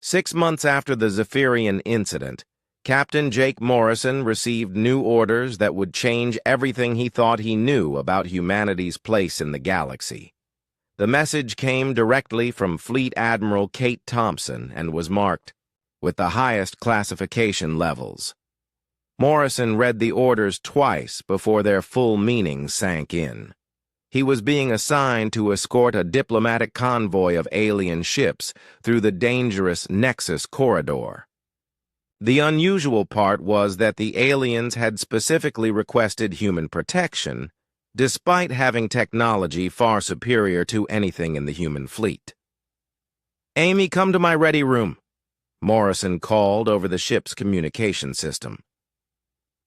6 months after the Zephyrian incident, Captain Jake Morrison received new orders that would change everything he thought he knew about humanity's place in the galaxy. The message came directly from Fleet Admiral Kate Thompson and was marked with the highest classification levels. Morrison read the orders twice before their full meaning sank in. He was being assigned to escort a diplomatic convoy of alien ships through the dangerous Nexus corridor. The unusual part was that the aliens had specifically requested human protection, despite having technology far superior to anything in the human fleet. "Amy, come to my ready room," Morrison called over the ship's communication system.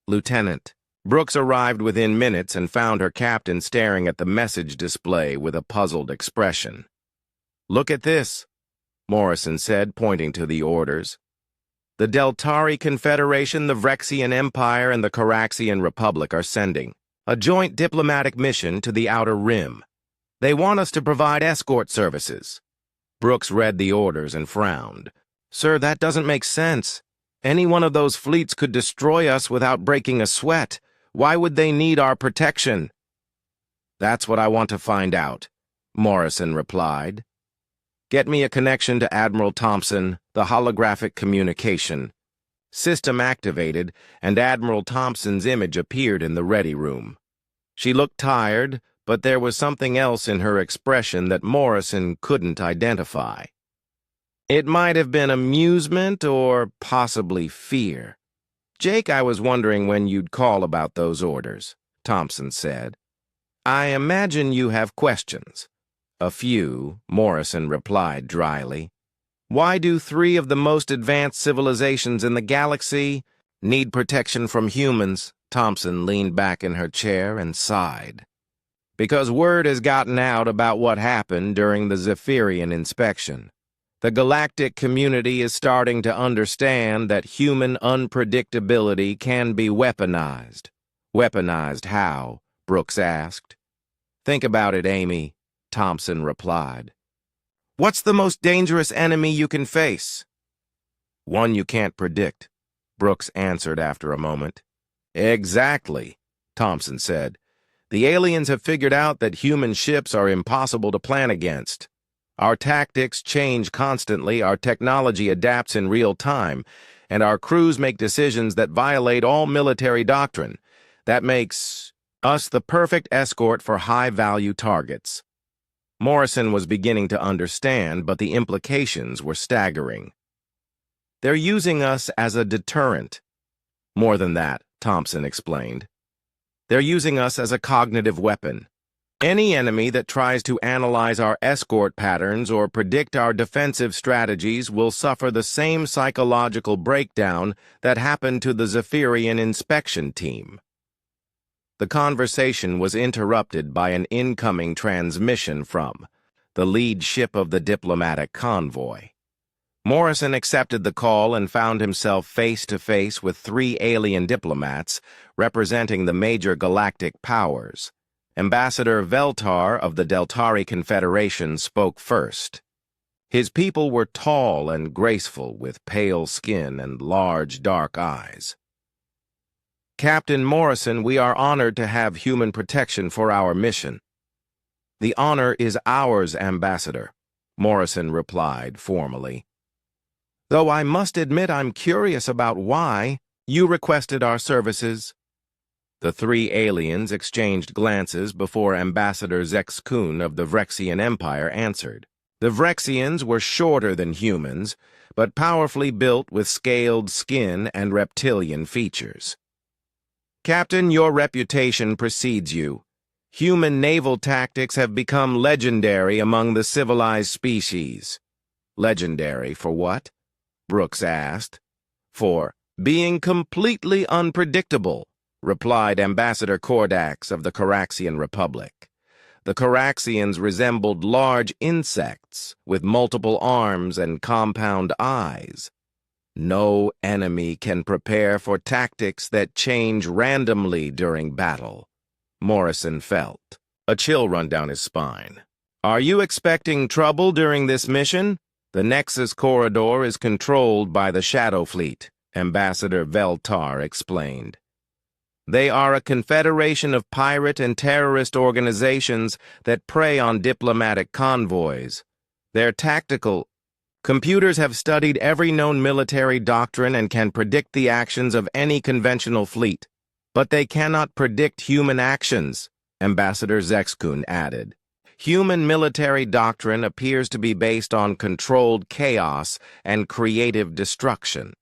"Lieutenant." Brooks arrived within minutes and found her captain staring at the message display with a puzzled expression. "Look at this," Morrison said, pointing to the orders. "The Deltari Confederation, the Vrexian Empire, and the Caraxian Republic are sending a joint diplomatic mission to the Outer Rim. They want us to provide escort services." Brooks read the orders and frowned. "Sir, that doesn't make sense. Any one of those fleets could destroy us without breaking a sweat. Why would they need our protection?" "That's what I want to find out," Morrison replied. "Get me a connection to Admiral Thompson, the holographic communication." System activated, and Admiral Thompson's image appeared in the ready room. She looked tired, but there was something else in her expression that Morrison couldn't identify. It might have been amusement or possibly fear. "Jake, I was wondering when you'd call about those orders," Thompson said. "I imagine you have questions." "A few," Morrison replied dryly. "Why do 3 of the most advanced civilizations in the galaxy need protection from humans?" Thompson leaned back in her chair and sighed. "Because word has gotten out about what happened during the Zephyrian inspection. The galactic community is starting to understand that human unpredictability can be weaponized." "Weaponized how?" Brooks asked. "Think about it, Amy," Thompson replied. "What's the most dangerous enemy you can face?" "One you can't predict," Brooks answered after a moment. "Exactly," Thompson said. "The aliens have figured out that human ships are impossible to plan against. Our tactics change constantly, our technology adapts in real time, and our crews make decisions that violate all military doctrine. That makes us the perfect escort for high-value targets." Morrison was beginning to understand, but the implications were staggering. "They're using us as a deterrent." "More than that," Thompson explained. "They're using us as a cognitive weapon. Any enemy that tries to analyze our escort patterns or predict our defensive strategies will suffer the same psychological breakdown that happened to the Zephyrian inspection team." The conversation was interrupted by an incoming transmission from the lead ship of the diplomatic convoy. Morrison accepted the call and found himself face to face with 3 alien diplomats representing the major galactic powers. Ambassador Veltar of the Deltari Confederation spoke first. His people were tall and graceful, with pale skin and large, dark eyes. "Captain Morrison, we are honored to have human protection for our mission." "The honor is ours, Ambassador," Morrison replied formally. "Though I must admit I'm curious about why you requested our services." The 3 aliens exchanged glances before Ambassador Zexkun of the Vrexian Empire answered. The Vrexians were shorter than humans, but powerfully built with scaled skin and reptilian features. "Captain, your reputation precedes you. Human naval tactics have become legendary among the civilized species." "Legendary for what?" Brooks asked. "For being completely unpredictable," replied Ambassador Kordax of the Caraxian Republic. The Caraxians resembled large insects with multiple arms and compound eyes. "No enemy can prepare for tactics that change randomly during battle," Morrison felt. A chill run down his spine. "Are you expecting trouble during this mission?" The Nexus corridor is controlled by the Shadow Fleet, Ambassador Veltar explained. They are a confederation of pirate and terrorist organizations that prey on diplomatic convoys. Their tactical computers have studied every known military doctrine and can predict the actions of any conventional fleet. But they cannot predict human actions, Ambassador Zexkun added. Human military doctrine appears to be based on controlled chaos and creative destruction.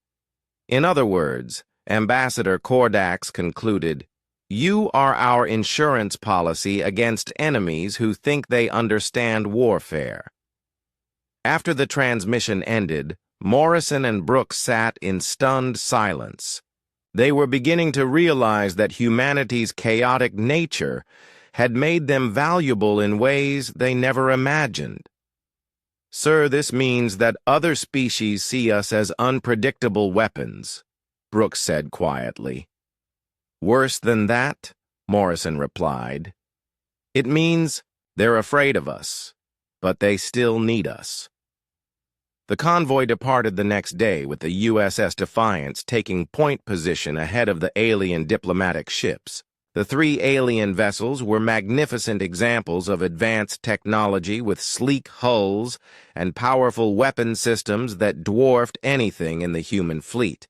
In other words, Ambassador Kordax concluded, "You are our insurance policy against enemies who think they understand warfare." After the transmission ended, Morrison and Brooks sat in stunned silence. They were beginning to realize that humanity's chaotic nature had made them valuable in ways they never imagined. "Sir, this means that other species see us as unpredictable weapons," Brooks said quietly. "Worse than that," Morrison replied. "It means they're afraid of us, but they still need us." The convoy departed the next day with the USS Defiance taking point position ahead of the alien diplomatic ships. The three alien vessels were magnificent examples of advanced technology with sleek hulls and powerful weapon systems that dwarfed anything in the human fleet.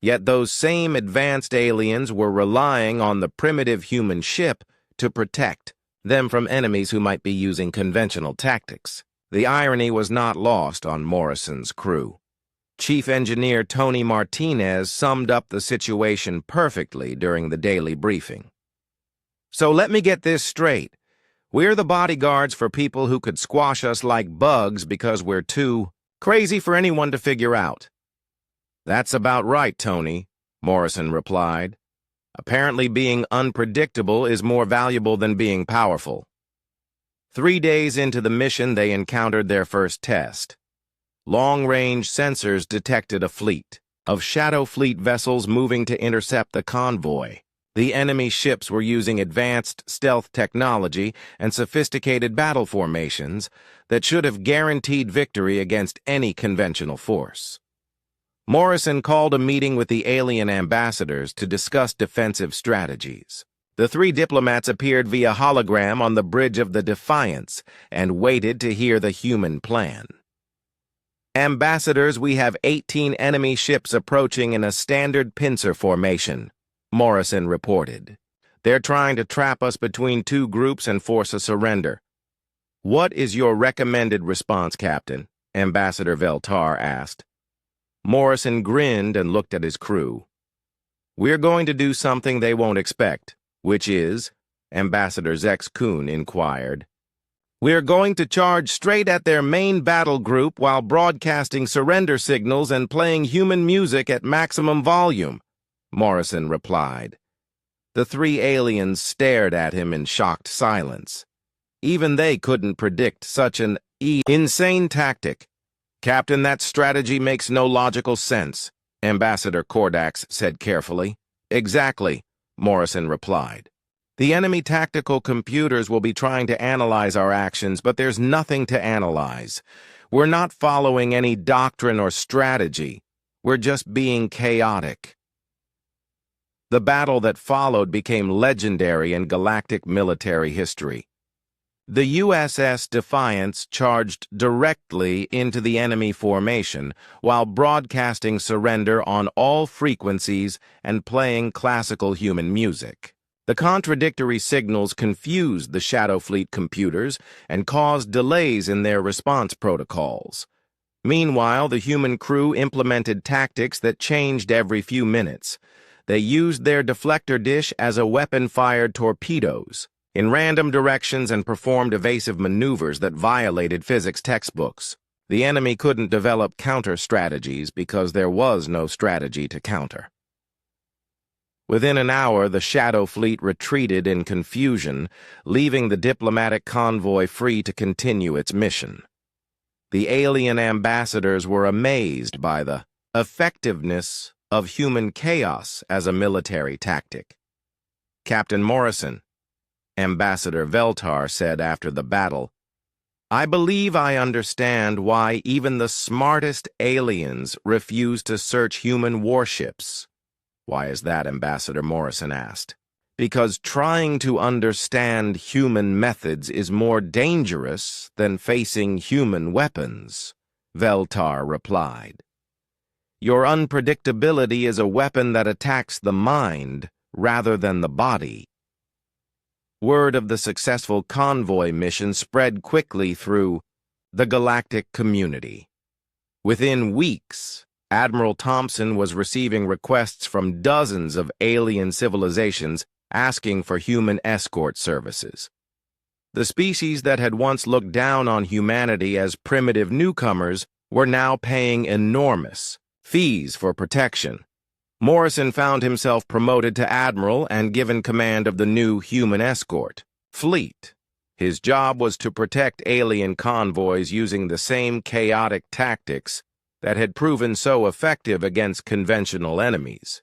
Yet those same advanced aliens were relying on the primitive human ship to protect them from enemies who might be using conventional tactics. The irony was not lost on Morrison's crew. Chief Engineer Tony Martinez summed up the situation perfectly during the daily briefing. "So let me get this straight. We're the bodyguards for people who could squash us like bugs because we're too crazy for anyone to figure out." "That's about right, Tony," Morrison replied. "Apparently being unpredictable is more valuable than being powerful." 3 days into the mission, they encountered their first test. Long-range sensors detected a fleet of Shadow Fleet vessels moving to intercept the convoy. The enemy ships were using advanced stealth technology and sophisticated battle formations that should have guaranteed victory against any conventional force. Morrison called a meeting with the alien ambassadors to discuss defensive strategies. The three diplomats appeared via hologram on the bridge of the Defiance and waited to hear the human plan. "Ambassadors, we have 18 enemy ships approaching in a standard pincer formation," Morrison reported. "They're trying to trap us between two groups and force a surrender." "What is your recommended response, Captain?" Ambassador Veltar asked. Morrison grinned and looked at his crew. "We're going to do something they won't expect." "Which is?" Ambassador Zexkun inquired. "We're going to charge straight at their main battle group while broadcasting surrender signals and playing human music at maximum volume," Morrison replied. The three aliens stared at him in shocked silence. Even they couldn't predict such an insane tactic. "Captain, that strategy makes no logical sense," Ambassador Kordax said carefully. "Exactly," Morrison replied. "The enemy tactical computers will be trying to analyze our actions, but there's nothing to analyze. We're not following any doctrine or strategy. We're just being chaotic." The battle that followed became legendary in galactic military history. The USS Defiance charged directly into the enemy formation while broadcasting surrender on all frequencies and playing classical human music. The contradictory signals confused the Shadow Fleet computers and caused delays in their response protocols. Meanwhile, the human crew implemented tactics that changed every few minutes. They used their deflector dish as a weapon fired torpedoes in random directions and performed evasive maneuvers that violated physics textbooks. The enemy couldn't develop counter strategies because there was no strategy to counter. Within an hour, the Shadow Fleet retreated in confusion, leaving the diplomatic convoy free to continue its mission. The alien ambassadors were amazed by the effectiveness of human chaos as a military tactic. "Captain Morrison," Ambassador Veltar said after the battle, I believe I understand why even the smartest aliens refuse to search human warships. Why is that? Ambassador Morrison asked. Because trying to understand human methods is more dangerous than facing human weapons, Veltar replied. Your unpredictability is a weapon that attacks the mind rather than the body. Word of the successful convoy mission spread quickly through the galactic community. Within weeks, Admiral Thompson was receiving requests from dozens of alien civilizations asking for human escort services. The species that had once looked down on humanity as primitive newcomers were now paying enormous fees for protection. Morrison found himself promoted to admiral and given command of the new human escort fleet. His job was to protect alien convoys using the same chaotic tactics that had proven so effective against conventional enemies.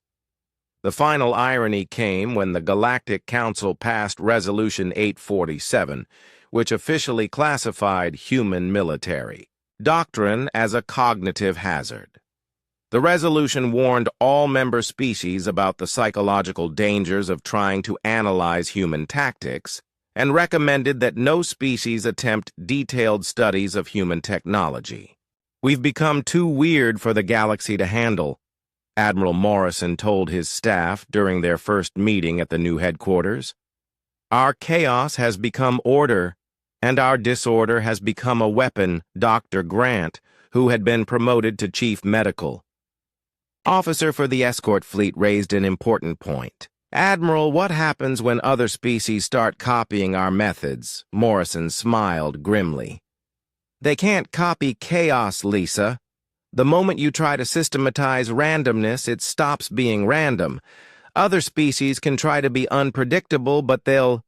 The final irony came when the Galactic Council passed Resolution 847, which officially classified human military doctrine as a cognitive hazard. The resolution warned all member species about the psychological dangers of trying to analyze human tactics and recommended that no species attempt detailed studies of human technology. We've become too weird for the galaxy to handle, Admiral Morrison told his staff during their first meeting at the new headquarters. Our chaos has become order, and our disorder has become a weapon, Dr. Grant, who had been promoted to chief medical officer for the escort fleet, raised an important point. Admiral, what happens when other species start copying our methods? Morrison smiled grimly. They can't copy chaos, Lisa. The moment you try to systematize randomness, it stops being random. Other species can try to be unpredictable, but they'll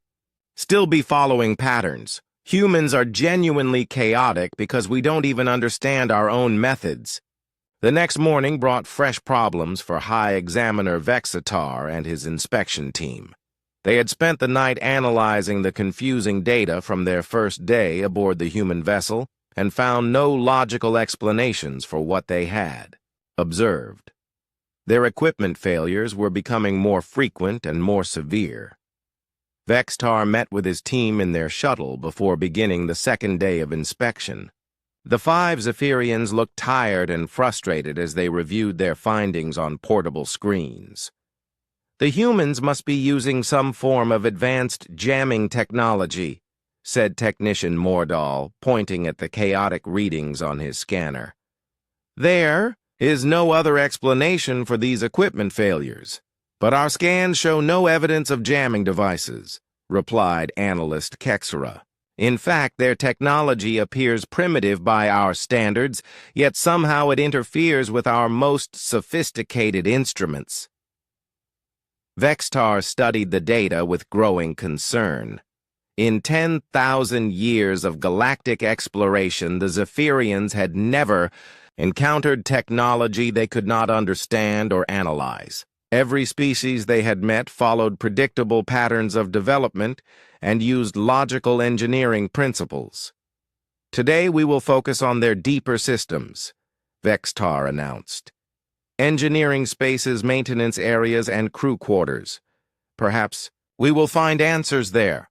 still be following patterns. Humans are genuinely chaotic because we don't even understand our own methods. The next morning brought fresh problems for High Examiner Vexitar and his inspection team. They had spent the night analyzing the confusing data from their first day aboard the human vessel and found no logical explanations for what they had observed. Their equipment failures were becoming more frequent and more severe. Vexitar met with his team in their shuttle before beginning the second day of inspection. The 5 Zephyrians looked tired and frustrated as they reviewed their findings on portable screens. The humans must be using some form of advanced jamming technology, said Technician Mordahl, pointing at the chaotic readings on his scanner. There is no other explanation for these equipment failures, but our scans show no evidence of jamming devices, replied Analyst Kexera. In fact, their technology appears primitive by our standards, yet somehow it interferes with our most sophisticated instruments. Vexitar studied the data with growing concern. In 10,000 years of galactic exploration, the Zephyrians had never encountered technology they could not understand or analyze. Every species they had met followed predictable patterns of development and used logical engineering principles. Today we will focus on their deeper systems, Vexitar announced. Engineering spaces, maintenance areas, and crew quarters. Perhaps we will find answers there.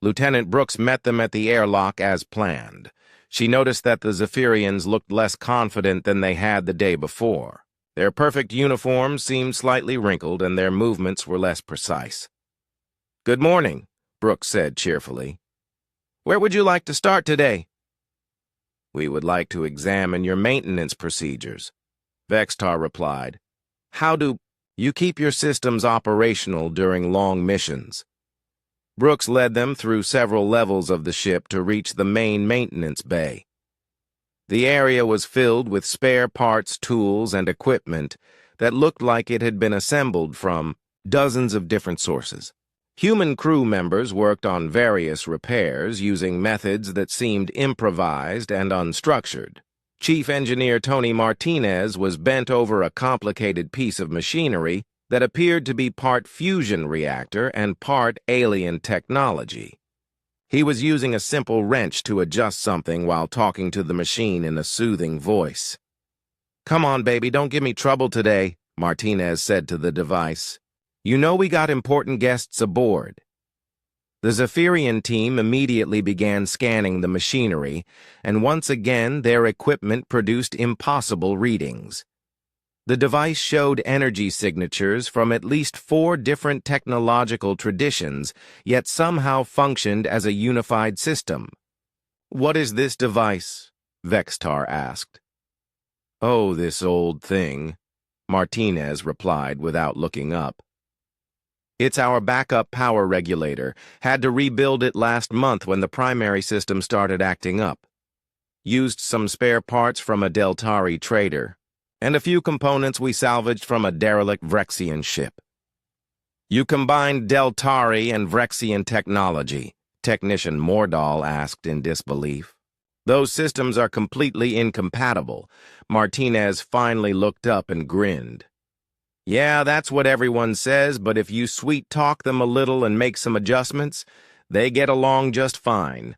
Lieutenant Brooks met them at the airlock as planned. She noticed that the Zephyrians looked less confident than they had the day before. Their perfect uniforms seemed slightly wrinkled, and their movements were less precise. "Good morning," Brooks said cheerfully. "Where would you like to start today?" "We would like to examine your maintenance procedures," Vexitar replied. "How do you keep your systems operational during long missions?" Brooks led them through several levels of the ship to reach the main maintenance bay. The area was filled with spare parts, tools, and equipment that looked like it had been assembled from dozens of different sources. Human crew members worked on various repairs using methods that seemed improvised and unstructured. Chief Engineer Tony Martinez was bent over a complicated piece of machinery that appeared to be part fusion reactor and part alien technology. He was using a simple wrench to adjust something while talking to the machine in a soothing voice. "Come on, baby, don't give me trouble today," Martinez said to the device. "You know we got important guests aboard." The Zephyrian team immediately began scanning the machinery, and once again their equipment produced impossible readings. The device showed energy signatures from at least 4 different technological traditions, yet somehow functioned as a unified system. "What is this device?" Vextar asked. "Oh, this old thing," Martinez replied without looking up. "It's our backup power regulator. Had to rebuild it last month when the primary system started acting up. Used some spare parts from a Deltari trader, and a few components we salvaged from a derelict Vrexian ship." "You combined Deltari and Vrexian technology?" Technician Mordahl asked in disbelief. "Those systems are completely incompatible." Martinez finally looked up and grinned. "Yeah, that's what everyone says, but if you sweet-talk them a little and make some adjustments, they get along just fine.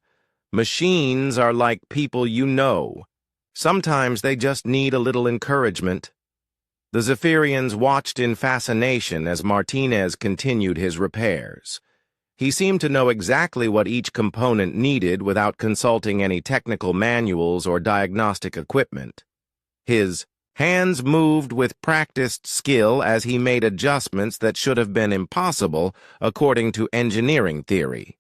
Machines are like people you know. Sometimes they just need a little encouragement." The Zephyrians watched in fascination as Martinez continued his repairs. He seemed to know exactly what each component needed without consulting any technical manuals or diagnostic equipment. His hands moved with practiced skill as he made adjustments that should have been impossible according to engineering theory.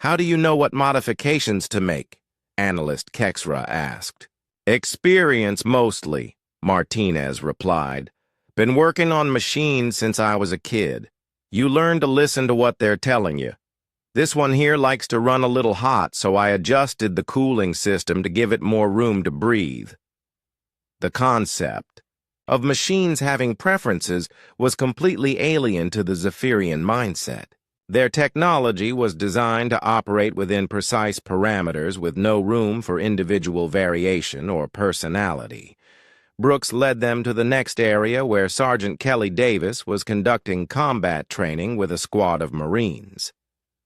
"How do you know what modifications to make?" Analyst Kexra asked. "Experience mostly," Martinez replied. "Been working on machines since I was a kid. You learn to listen to what they're telling you. This one here likes to run a little hot, so I adjusted the cooling system to give it more room to breathe." The concept of machines having preferences was completely alien to the Zephyrian mindset. Their technology was designed to operate within precise parameters with no room for individual variation or personality. Brooks led them to the next area where Sergeant Kelly Davis was conducting combat training with a squad of Marines.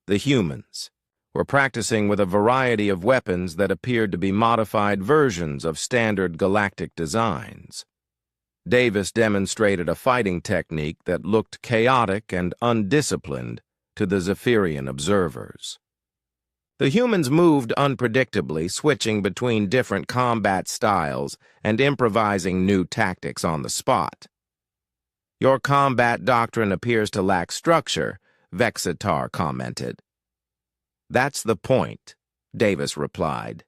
The humans were practicing with a variety of weapons that appeared to be modified versions of standard galactic designs. Davis demonstrated a fighting technique that looked chaotic and undisciplined to the Zephyrian observers. The humans moved unpredictably, switching between different combat styles and improvising new tactics on the spot. "Your combat doctrine appears to lack structure," Vexitar commented. "That's the point," Davis replied.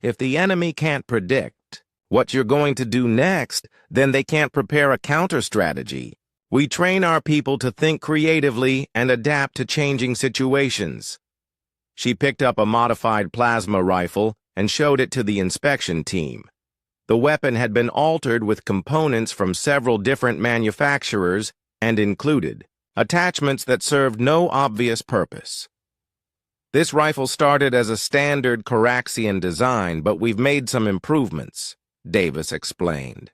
"If the enemy can't predict what you're going to do next, then they can't prepare a counter-strategy. We train our people to think creatively and adapt to changing situations." She picked up a modified plasma rifle and showed it to the inspection team. The weapon had been altered with components from several different manufacturers and included attachments that served no obvious purpose. "This rifle started as a standard Coraxian design, but we've made some improvements," Davis explained.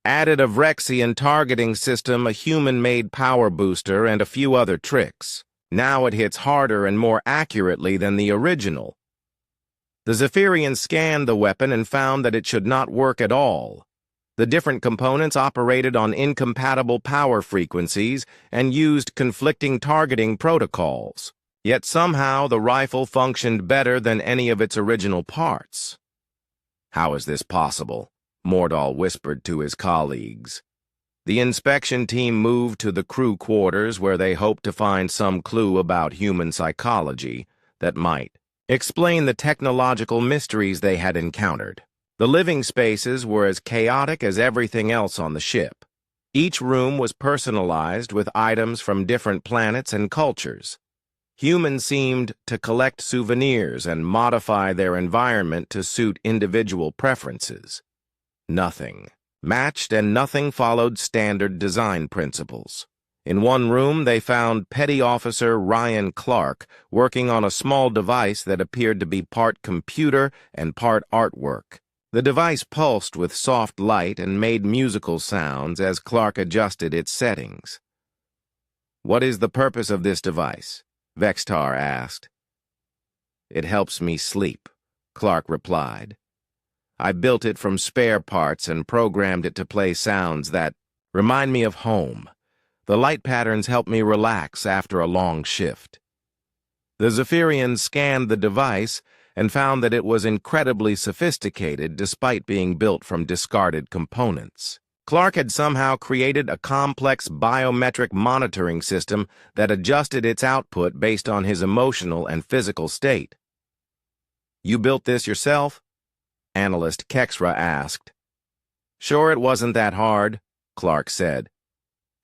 "Added a Vrexian targeting system, a human-made power booster, and a few other tricks. Now it hits harder and more accurately than the original." The Zephyrians scanned the weapon and found that it should not work at all. The different components operated on incompatible power frequencies and used conflicting targeting protocols. Yet somehow the rifle functioned better than any of its original parts. "How is this possible?" Mordahl whispered to his colleagues. The inspection team moved to the crew quarters where they hoped to find some clue about human psychology that might explain the technological mysteries they had encountered. The living spaces were as chaotic as everything else on the ship. Each room was personalized with items from different planets and cultures. Humans seemed to collect souvenirs and modify their environment to suit individual preferences. Nothing matched and nothing followed standard design principles. In one room, they found Petty Officer Ryan Clark working on a small device that appeared to be part computer and part artwork. The device pulsed with soft light and made musical sounds as Clark adjusted its settings. "What is the purpose of this device?" Vextar asked. It helps me sleep, Clark replied. I built it from spare parts and programmed it to play sounds that remind me of home. The light patterns help me relax after a long shift. The Zephyrians scanned the device and found that it was incredibly sophisticated despite being built from discarded components. Clark had somehow created a complex biometric monitoring system that adjusted its output based on his emotional and physical state. You built this yourself? Analyst Kexra asked. Sure, it wasn't that hard, Clark said.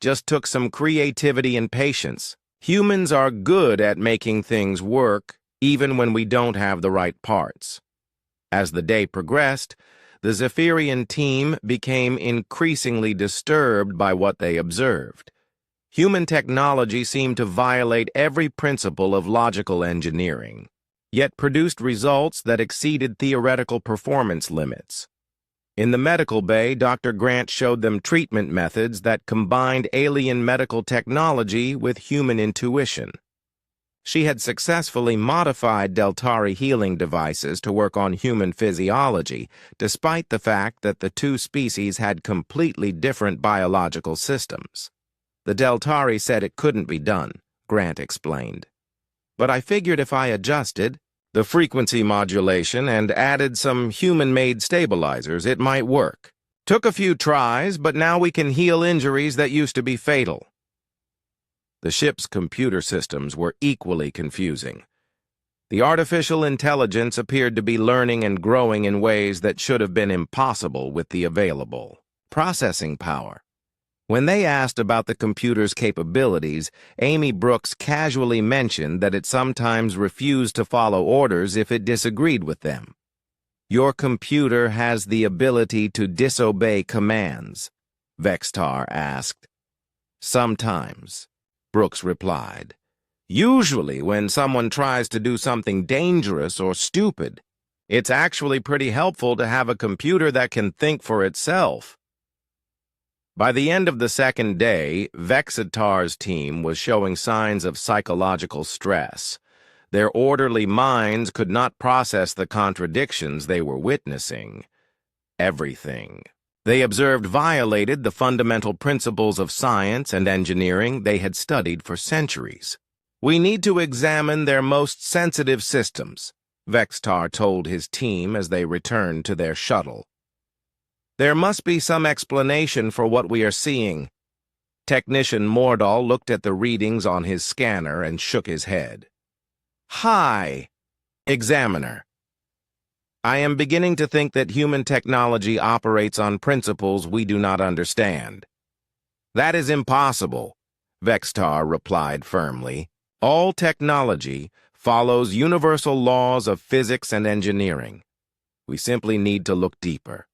Just took some creativity and patience. Humans are good at making things work, even when we don't have the right parts. As the day progressed, the Zephyrian team became increasingly disturbed by what they observed. Human technology seemed to violate every principle of logical engineering, yet produced results that exceeded theoretical performance limits. In the medical bay, Dr. Grant showed them treatment methods that combined alien medical technology with human intuition. She had successfully modified Deltari healing devices to work on human physiology, despite the fact that the two species had completely different biological systems. The Deltari said it couldn't be done, Grant explained. But I figured if I adjusted the frequency modulation and added some human-made stabilizers, it might work. Took a few tries, but now we can heal injuries that used to be fatal. The ship's computer systems were equally confusing. The artificial intelligence appeared to be learning and growing in ways that should have been impossible with the available processing power. When they asked about the computer's capabilities, Amy Brooks casually mentioned that it sometimes refused to follow orders if it disagreed with them. Your computer has the ability to disobey commands, Vextar asked. Sometimes, Brooks replied. Usually when someone tries to do something dangerous or stupid, it's actually pretty helpful to have a computer that can think for itself. By the end of the second day, Vexitar's team was showing signs of psychological stress. Their orderly minds could not process the contradictions they were witnessing. Everything they observed violated the fundamental principles of science and engineering they had studied for centuries. We need to examine their most sensitive systems, Vextar told his team as they returned to their shuttle. There must be some explanation for what we are seeing. Technician Mordal looked at the readings on his scanner and shook his head. Hi, Examiner. I am beginning to think that human technology operates on principles we do not understand. That is impossible, Vextar replied firmly. All technology follows universal laws of physics and engineering. We simply need to look deeper.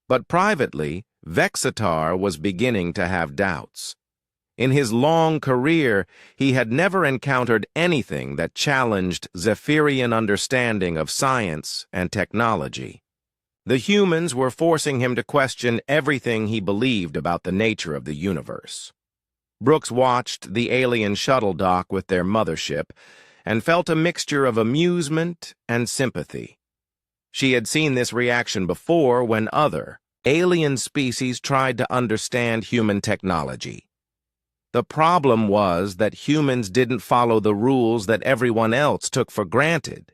But privately, Vexitar was beginning to have doubts. In his long career, he had never encountered anything that challenged Zephyrian understanding of science and technology. The humans were forcing him to question everything he believed about the nature of the universe. Brooks watched the alien shuttle dock with their mothership and felt a mixture of amusement and sympathy. She had seen this reaction before when other alien species tried to understand human technology. The problem was that humans didn't follow the rules that everyone else took for granted.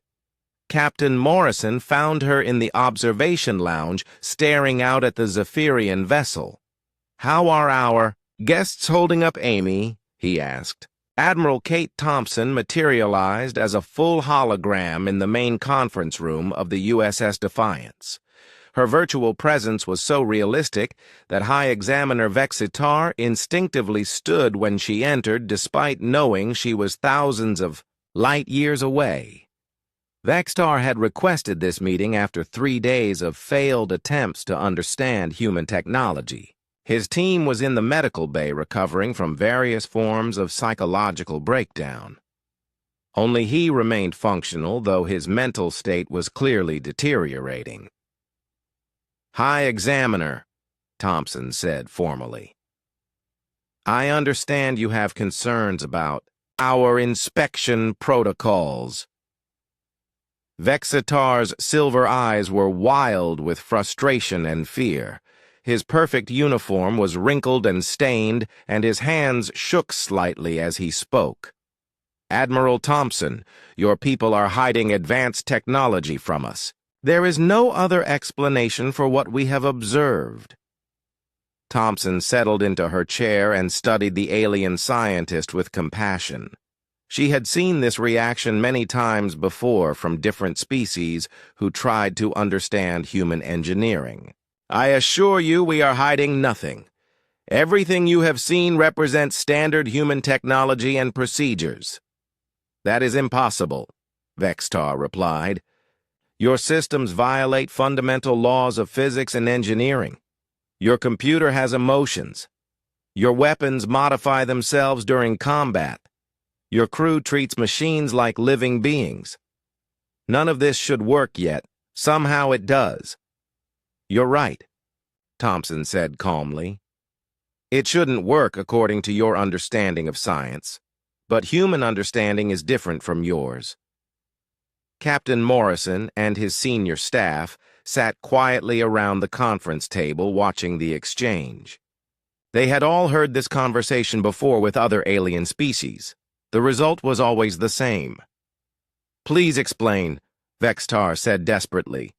Captain Morrison found her in the observation lounge staring out at the Zephyrian vessel. How are our guests holding up, Amy? He asked. Admiral Kate Thompson materialized as a full hologram in the main conference room of the USS Defiance. Her virtual presence was so realistic that High Examiner Vexitar instinctively stood when she entered despite knowing she was thousands of light years away. Vextar had requested this meeting after 3 days of failed attempts to understand human technology. His team was in the medical bay recovering from various forms of psychological breakdown. Only he remained functional, though his mental state was clearly deteriorating. High Examiner, Thompson said formally. I understand you have concerns about our inspection protocols, Vexitar's silver eyes were wild with frustration and fear. His perfect uniform was wrinkled and stained, and his hands shook slightly as he spoke. "Admiral Thompson, your people are hiding advanced technology from us. There is no other explanation for what we have observed." Thompson settled into her chair and studied the alien scientist with compassion. She had seen this reaction many times before from different species who tried to understand human engineering. "I assure you we are hiding nothing. Everything you have seen represents standard human technology and procedures." "That is impossible," Vextar replied. "Your systems violate fundamental laws of physics and engineering. Your computer has emotions. Your weapons modify themselves during combat. Your crew treats machines like living beings. None of this should work yet. Somehow it does." "You're right," Thompson said calmly. "It shouldn't work according to your understanding of science, but human understanding is different from yours." Captain Morrison and his senior staff sat quietly around the conference table watching the exchange. They had all heard this conversation before with other alien species. The result was always the same. "Please explain," Vextar said desperately.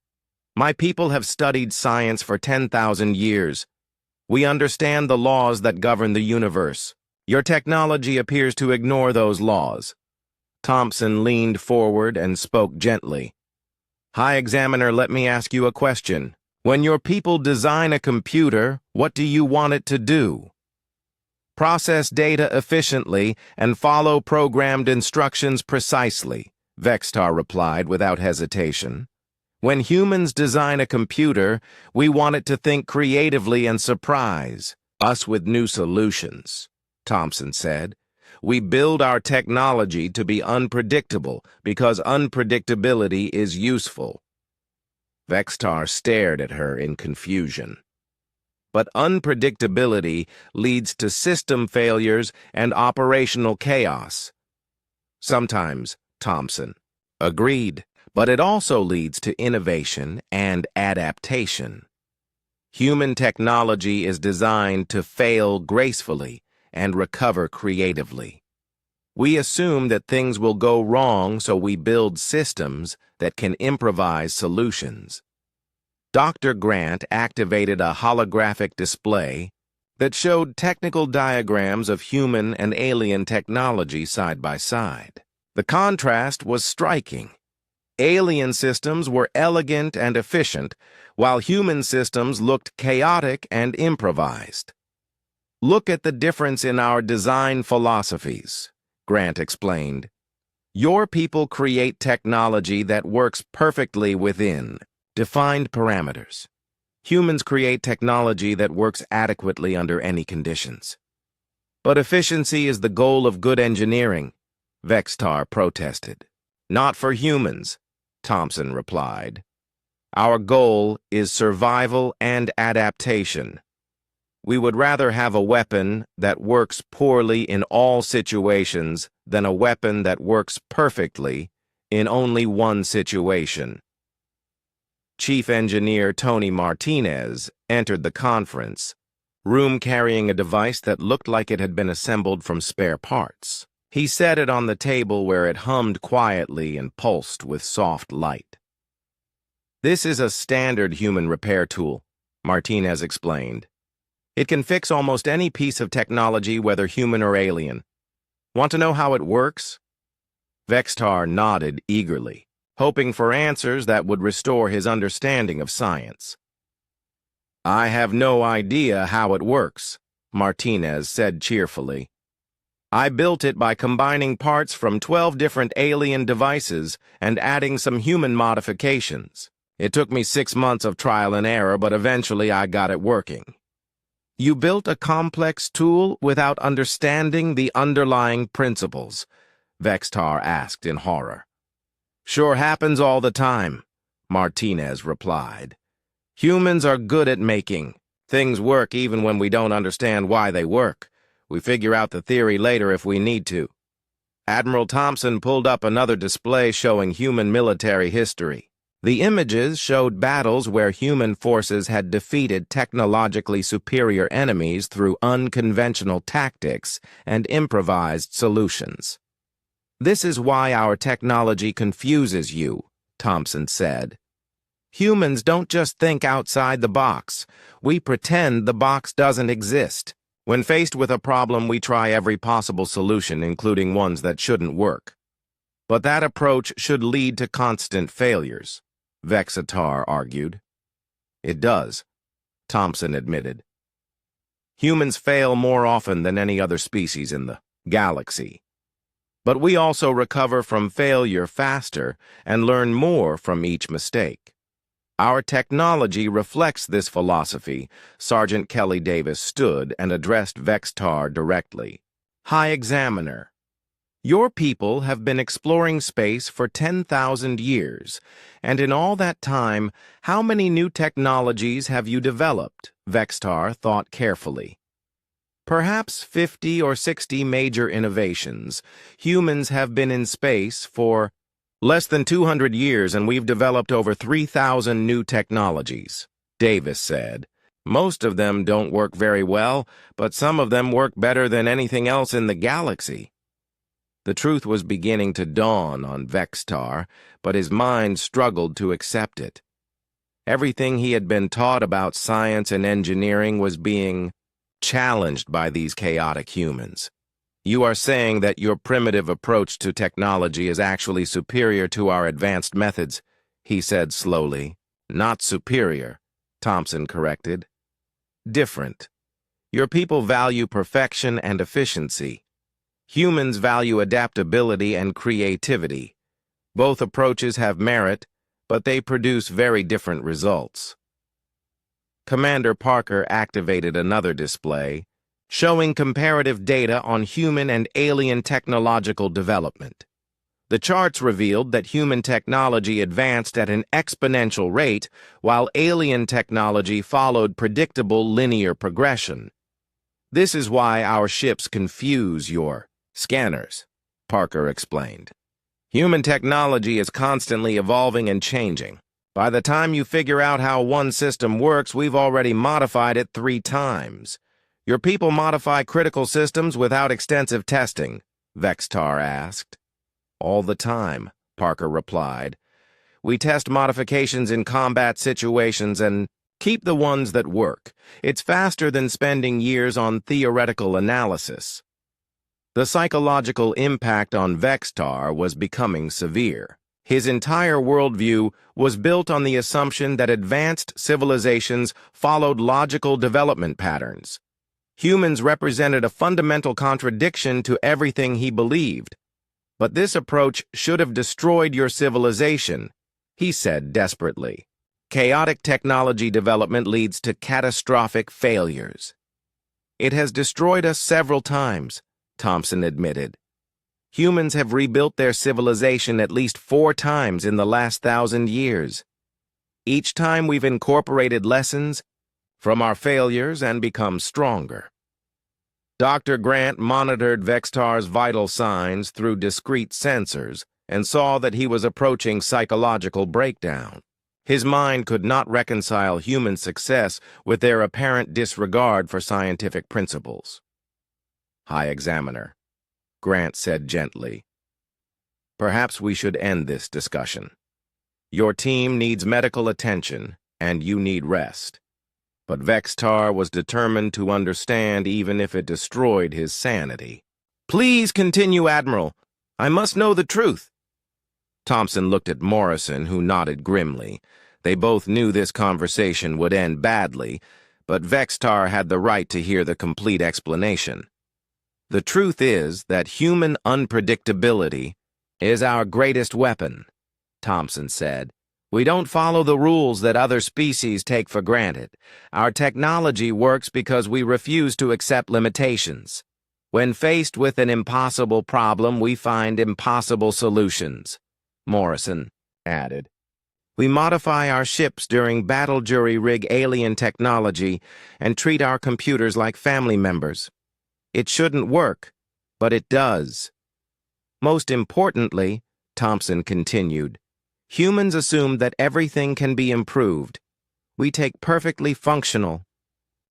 "My people have studied science for 10,000 years. We understand the laws that govern the universe. Your technology appears to ignore those laws." Thompson leaned forward and spoke gently. "High Examiner, let me ask you a question. When your people design a computer, what do you want it to do?" "Process data efficiently and follow programmed instructions precisely," Vextar replied without hesitation. "When humans design a computer, we want it to think creatively and surprise us with new solutions," Thompson said. "We build our technology to be unpredictable because unpredictability is useful." Vextar stared at her in confusion. "But unpredictability leads to system failures and operational chaos." "Sometimes," Thompson agreed, "but it also leads to innovation and adaptation. Human technology is designed to fail gracefully and recover creatively. We assume that things will go wrong, so we build systems that can improvise solutions." Dr. Grant activated a holographic display that showed technical diagrams of human and alien technology side by side. The contrast was striking. Alien systems were elegant and efficient, while human systems looked chaotic and improvised. "Look at the difference in our design philosophies," Grant explained. "Your people create technology that works perfectly within defined parameters. Humans create technology that works adequately under any conditions." "But efficiency is the goal of good engineering," Vextar protested. "Not for humans," Thompson replied. "Our goal is survival and adaptation. We would rather have a weapon that works poorly in all situations than a weapon that works perfectly in only one situation." Chief Engineer Tony Martinez entered the conference room carrying a device that looked like it had been assembled from spare parts. He set it on the table where it hummed quietly and pulsed with soft light. "This is a standard human repair tool," Martinez explained. "It can fix almost any piece of technology, whether human or alien. Want to know how it works?" Vextar nodded eagerly, hoping for answers that would restore his understanding of science. "I have no idea how it works," Martinez said cheerfully. "I built it by combining parts from 12 different alien devices and adding some human modifications. It took me 6 months of trial and error, but eventually I got it working." "You built a complex tool without understanding the underlying principles?" Vextar asked in horror. "Sure happens all the time," Martinez replied. "Humans are good at making things work even when we don't understand why they work. We figure out the theory later if we need to." Admiral Thompson pulled up another display showing human military history. The images showed battles where human forces had defeated technologically superior enemies through unconventional tactics and improvised solutions. "This is why our technology confuses you," Thompson said. "Humans don't just think outside the box. We pretend the box doesn't exist. When faced with a problem, we try every possible solution, including ones that shouldn't work. But that approach should lead to constant failures," Vexatar argued. "It does," Thompson admitted. "Humans fail more often than any other species in the galaxy. But we also recover from failure faster and learn more from each mistake. Our technology reflects this philosophy." Sergeant Kelly Davis stood and addressed Vextar directly. "High Examiner, your people have been exploring space for 10,000 years, and in all that time, how many new technologies have you developed?" Vextar thought carefully. "Perhaps 50 or 60 major innovations. Humans have been in space for less than 200 years, and we've developed over 3,000 new technologies," Davis said. "Most of them don't work very well, but some of them work better than anything else in the galaxy." The truth was beginning to dawn on Vextar, but his mind struggled to accept it. Everything he had been taught about science and engineering was being challenged by these chaotic humans. "You are saying that your primitive approach to technology is actually superior to our advanced methods," he said slowly. "Not superior," Thompson corrected. "Different. Your people value perfection and efficiency. Humans value adaptability and creativity. Both approaches have merit, but they produce very different results." Commander Parker activated another display, showing comparative data on human and alien technological development. The charts revealed that human technology advanced at an exponential rate, while alien technology followed predictable linear progression. "This is why our ships confuse your scanners," Parker explained. "Human technology is constantly evolving and changing. By the time you figure out how one system works, we've already modified it 3 times. Your people modify critical systems without extensive testing?" Vextar asked. "All the time," Parker replied. "We test modifications in combat situations and keep the ones that work. It's faster than spending years on theoretical analysis." The psychological impact on Vextar was becoming severe. His entire worldview was built on the assumption that advanced civilizations followed logical development patterns. Humans represented a fundamental contradiction to everything he believed. "But this approach should have destroyed your civilization," he said desperately. "Chaotic technology development leads to catastrophic failures." "It has destroyed us several times," Thompson admitted. "Humans have rebuilt their civilization at least 4 times in the last 1,000 years. Each time we've incorporated lessons from our failures and become stronger." Dr. Grant monitored Vextar's vital signs through discrete sensors and saw that he was approaching psychological breakdown. His mind could not reconcile human success with their apparent disregard for scientific principles. "High Examiner," Grant said gently, "perhaps we should end this discussion. Your team needs medical attention, and you need rest." But Vextar was determined to understand even if it destroyed his sanity. "Please continue, Admiral. I must know the truth." Thompson looked at Morrison, who nodded grimly. They both knew this conversation would end badly, but Vextar had the right to hear the complete explanation. "The truth is that human unpredictability is our greatest weapon," Thompson said. "We don't follow the rules that other species take for granted. Our technology works because we refuse to accept limitations. When faced with an impossible problem, we find impossible solutions," Morrison added. "We modify our ships during battle jury-rig alien technology and treat our computers like family members. It shouldn't work, but it does." Most importantly, Thompson continued, humans assume that everything can be improved. We take perfectly functional,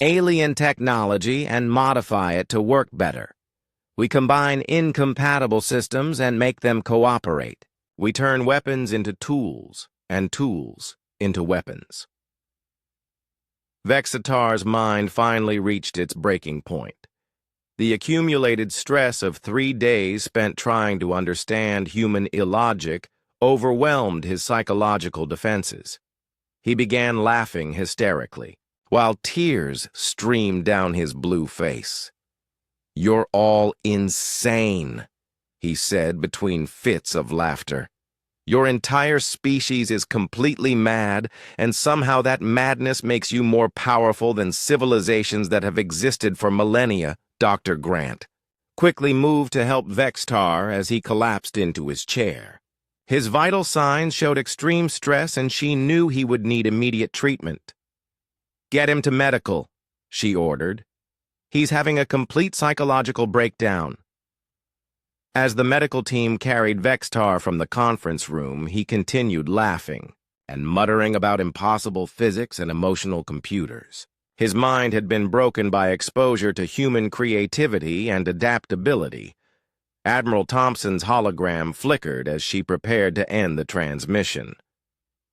alien technology and modify it to work better. We combine incompatible systems and make them cooperate. We turn weapons into tools, and tools into weapons. Vexitar's mind finally reached its breaking point. The accumulated stress of 3 days spent trying to understand human illogic overwhelmed his psychological defenses. He began laughing hysterically, while tears streamed down his blue face. "You're all insane," he said between fits of laughter. "Your entire species is completely mad, and somehow that madness makes you more powerful than civilizations that have existed for millennia." Dr. Grant quickly moved to help Vextar as he collapsed into his chair. His vital signs showed extreme stress, and she knew he would need immediate treatment. "Get him to medical," she ordered. "He's having a complete psychological breakdown." As the medical team carried Vextar from the conference room, he continued laughing and muttering about impossible physics and emotional computers. His mind had been broken by exposure to human creativity and adaptability. Admiral Thompson's hologram flickered as she prepared to end the transmission.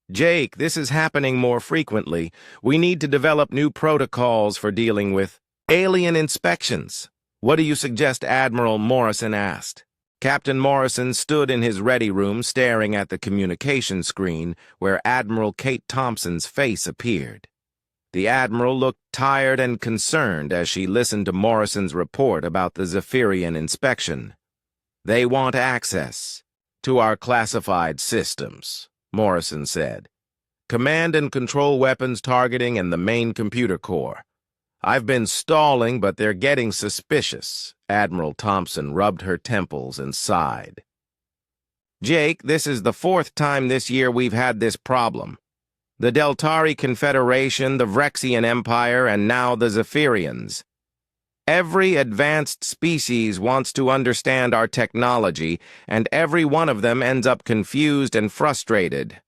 "Jake, this is happening more frequently. We need to develop new protocols for dealing with alien inspections." "What do you suggest?" Admiral Morrison asked. Captain Morrison stood in his ready room staring at the communication screen where Admiral Kate Thompson's face appeared. The Admiral looked tired and concerned as she listened to Morrison's report about the Zephyrian inspection. "They want access to our classified systems," Morrison said. "Command and control weapons targeting and the main computer core. I've been stalling, but they're getting suspicious." Admiral Thompson rubbed her temples and sighed. "Jake, this is the 4th time this year we've had this problem. The Deltari Confederation, the Vrexian Empire, and now the Zephyrians. Every advanced species wants to understand our technology, and every one of them ends up confused and frustrated."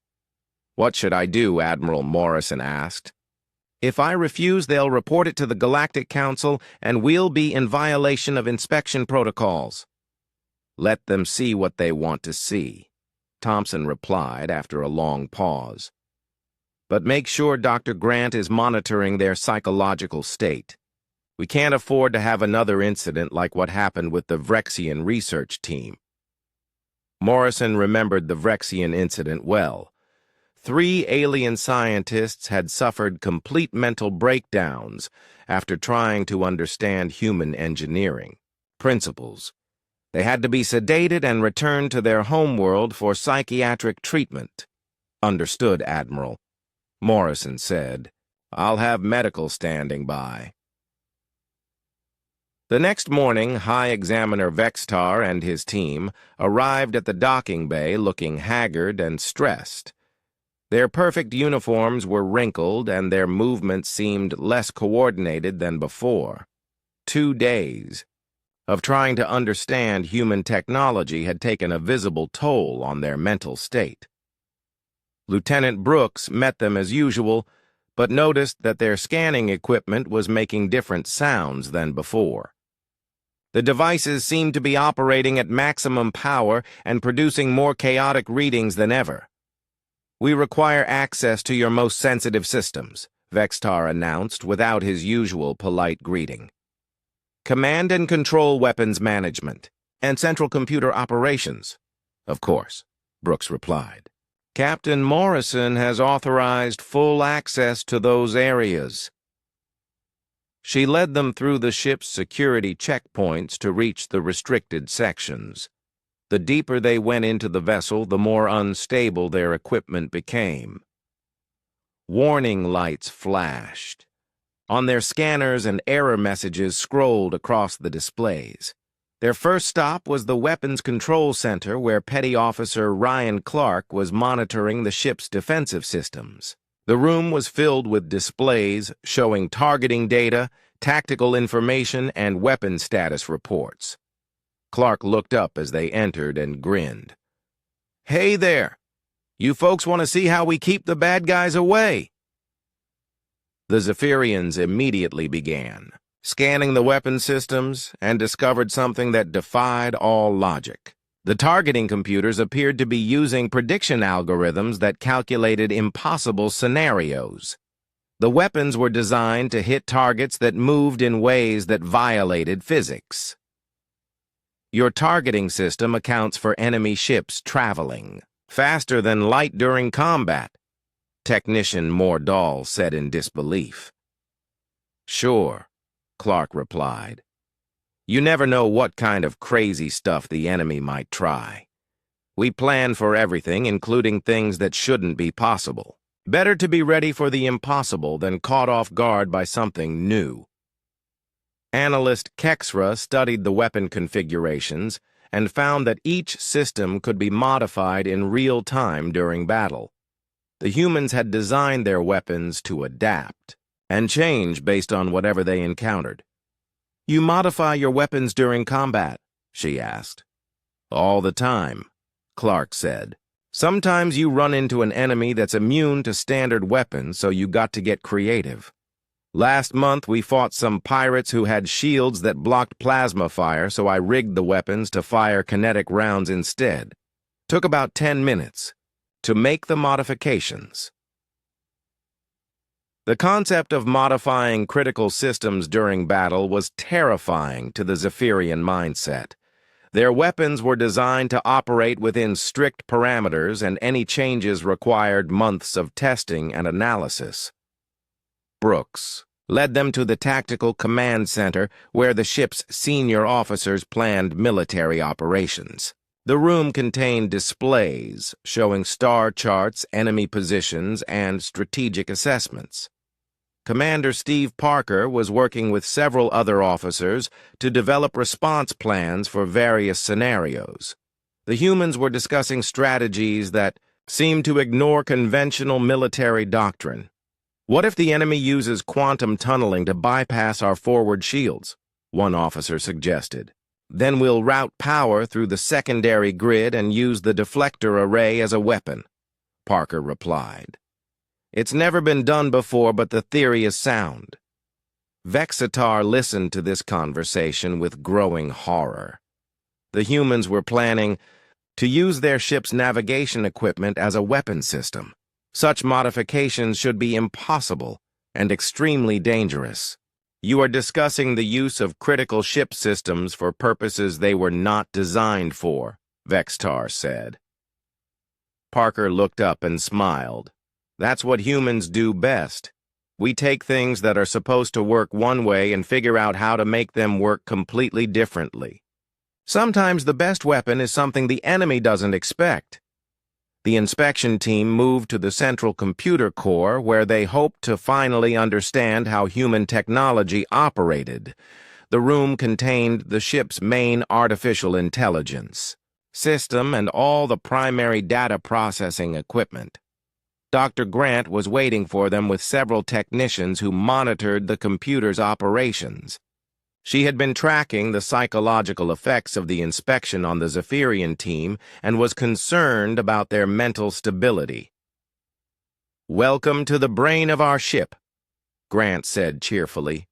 "What should I do?" Admiral Morrison asked. "If I refuse, they'll report it to the Galactic Council, and we'll be in violation of inspection protocols." "Let them see what they want to see," Thompson replied after a long pause. "But make sure Dr. Grant is monitoring their psychological state. We can't afford to have another incident like what happened with the Vrexian research team." Morrison remembered the Vrexian incident well. 3 alien scientists had suffered complete mental breakdowns after trying to understand human engineering principles. They had to be sedated and returned to their homeworld for psychiatric treatment. "Understood, Admiral," Morrison said. "I'll have medical standing by." The next morning, High Examiner Vextar and his team arrived at the docking bay looking haggard and stressed. Their perfect uniforms were wrinkled and their movements seemed less coordinated than before. 2 days of trying to understand human technology had taken a visible toll on their mental state. Lieutenant Brooks met them as usual, but noticed that their scanning equipment was making different sounds than before. The devices seemed to be operating at maximum power and producing more chaotic readings than ever. "We require access to your most sensitive systems," Vextar announced without his usual polite greeting. "Command and control weapons management, and central computer operations." "Of course," Brooks replied. "Captain Morrison has authorized full access to those areas." She led them through the ship's security checkpoints to reach the restricted sections. The deeper they went into the vessel, the more unstable their equipment became. Warning lights flashed. On their scanners, and error messages scrolled across the displays. Their first stop was the Weapons Control Center, where Petty Officer Ryan Clark was monitoring the ship's defensive systems. The room was filled with displays showing targeting data, tactical information, and weapon status reports. Clark looked up as they entered and grinned. "Hey there! You folks want to see how we keep the bad guys away?" The Zephyrians immediately began, scanning the weapon systems, and discovered something that defied all logic. The targeting computers appeared to be using prediction algorithms that calculated impossible scenarios. The weapons were designed to hit targets that moved in ways that violated physics. Your targeting system accounts for enemy ships traveling faster than light during combat, Technician Mordahl said in disbelief. "Sure," Clark replied. "You never know what kind of crazy stuff the enemy might try. We plan for everything, including things that shouldn't be possible. Better to be ready for the impossible than caught off guard by something new." Analyst Kexra studied the weapon configurations and found that each system could be modified in real time during battle. The humans had designed their weapons to adapt and change based on whatever they encountered. "You modify your weapons during combat?" she asked. "All the time," Clark said. "Sometimes you run into an enemy that's immune to standard weapons, so you got to get creative. Last month, we fought some pirates who had shields that blocked plasma fire, so I rigged the weapons to fire kinetic rounds instead. Took about 10 minutes to make the modifications." The concept of modifying critical systems during battle was terrifying to the Zephyrian mindset. Their weapons were designed to operate within strict parameters, and any changes required months of testing and analysis. Brooks led them to the Tactical Command Center, where the ship's senior officers planned military operations. The room contained displays showing star charts, enemy positions, and strategic assessments. Commander Steve Parker was working with several other officers to develop response plans for various scenarios. The humans were discussing strategies that seemed to ignore conventional military doctrine. "What if the enemy uses quantum tunneling to bypass our forward shields?" one officer suggested. "Then we'll route power through the secondary grid and use the deflector array as a weapon," Parker replied. "It's never been done before, but the theory is sound." Vexitar listened to this conversation with growing horror. The humans were planning to use their ship's navigation equipment as a weapon system. Such modifications should be impossible and extremely dangerous. "You are discussing the use of critical ship systems for purposes they were not designed for," Vexitar said. Parker looked up and smiled. "That's what humans do best. We take things that are supposed to work one way and figure out how to make them work completely differently. Sometimes the best weapon is something the enemy doesn't expect." The inspection team moved to the central computer core, where they hoped to finally understand how human technology operated. The room contained the ship's main artificial intelligence system and all the primary data processing equipment. Dr. Grant was waiting for them with several technicians who monitored the computer's operations. She had been tracking the psychological effects of the inspection on the Zephyrian team and was concerned about their mental stability. "Welcome to the brain of our ship," Grant said cheerfully.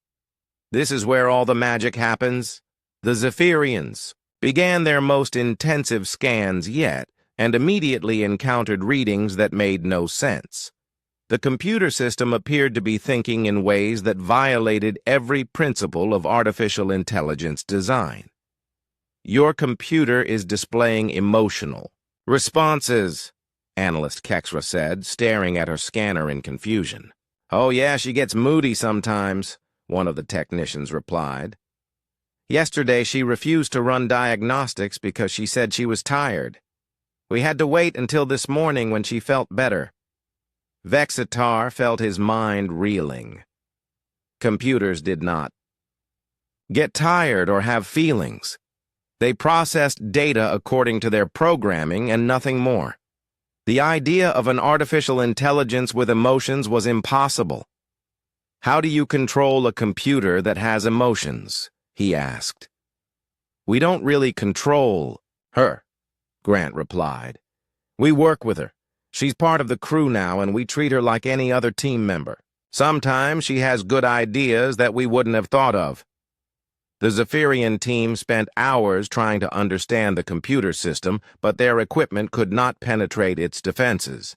"This is where all the magic happens." The Zephyrians began their most intensive scans yet and immediately encountered readings that made no sense. The computer system appeared to be thinking in ways that violated every principle of artificial intelligence design. "Your computer is displaying emotional responses," Analyst Kexra said, staring at her scanner in confusion. "Oh yeah, she gets moody sometimes," one of the technicians replied. "Yesterday she refused to run diagnostics because she said she was tired. We had to wait until this morning when she felt better." Vexitar felt his mind reeling. Computers did not get tired or have feelings. They processed data according to their programming and nothing more. The idea of an artificial intelligence with emotions was impossible. "How do you control a computer that has emotions?" he asked. We don't really control her, Grant replied. We work with her. She's part of the crew now, and we treat her like any other team member. Sometimes she has good ideas that we wouldn't have thought of. The Zephyrian team spent hours trying to understand the computer system, but their equipment could not penetrate its defenses.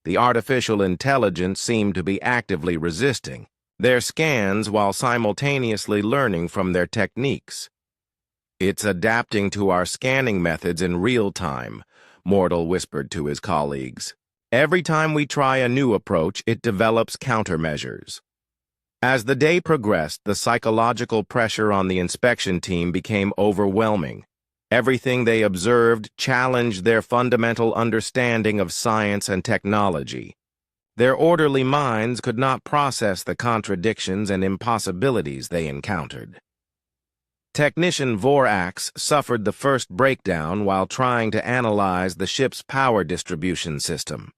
The artificial intelligence seemed to be actively resisting their scans while simultaneously learning from their techniques. It's adapting to our scanning methods in real time, Mortal whispered to his colleagues. Every time we try a new approach, it develops countermeasures. As the day progressed, the psychological pressure on the inspection team became overwhelming. Everything they observed challenged their fundamental understanding of science and technology. Their orderly minds could not process the contradictions and impossibilities they encountered. Technician Vorax suffered the first breakdown while trying to analyze the ship's power distribution system.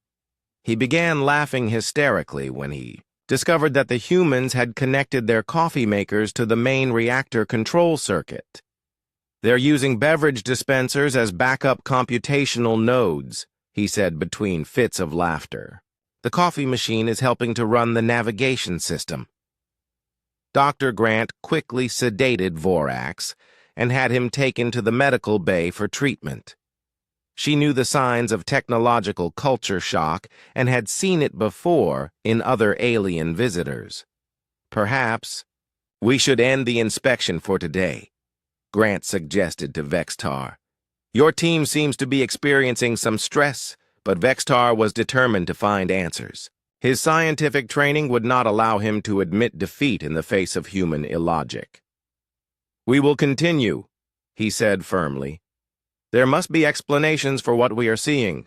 He began laughing hysterically when he discovered that the humans had connected their coffee makers to the main reactor control circuit. They're using beverage dispensers as backup computational nodes, he said between fits of laughter. The coffee machine is helping to run the navigation system. Dr. Grant quickly sedated Vorax and had him taken to the medical bay for treatment. She knew the signs of technological culture shock and had seen it before in other alien visitors. Perhaps we should end the inspection for today, Grant suggested to Vextar. Your team seems to be experiencing some stress, but Vextar was determined to find answers. His scientific training would not allow him to admit defeat in the face of human illogic. We will continue, he said firmly. There must be explanations for what we are seeing.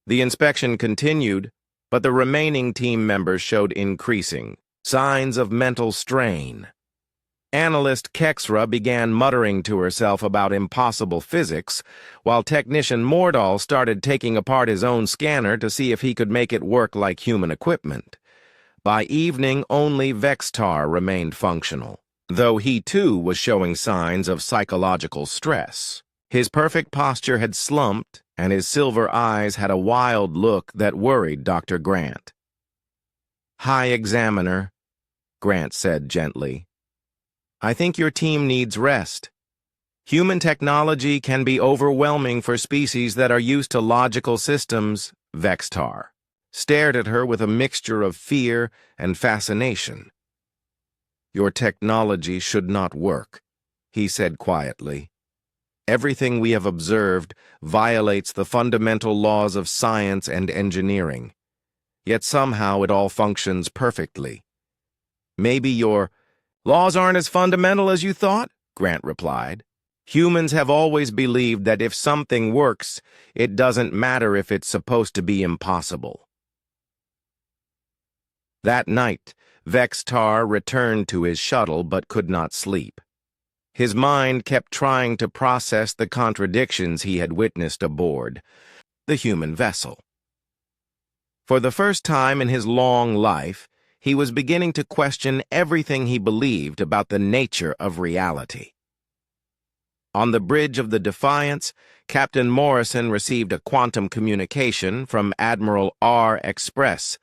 The inspection continued, but the remaining team members showed increasing signs of mental strain. Analyst Kexra began muttering to herself about impossible physics, while technician Mordal started taking apart his own scanner to see if he could make it work like human equipment. By evening, only Vextar remained functional, though he too was showing signs of psychological stress. His perfect posture had slumped, and his silver eyes had a wild look that worried Dr. Grant. High Examiner, Grant said gently, I think your team needs rest. Human technology can be overwhelming for species that are used to logical systems, Vextar stared at her with a mixture of fear and fascination. Your technology should not work, he said quietly. Everything we have observed violates the fundamental laws of science and engineering. Yet somehow it all functions perfectly. Maybe your laws aren't as fundamental as you thought, Grant replied. Humans have always believed that if something works, it doesn't matter if it's supposed to be impossible. That night, Vextar returned to his shuttle but could not sleep. His mind kept trying to process the contradictions he had witnessed aboard the human vessel. For the first time in his long life, he was beginning to question everything he believed about the nature of reality. On the bridge of the Defiance, Captain Morrison received a quantum communication from Admiral R. Express.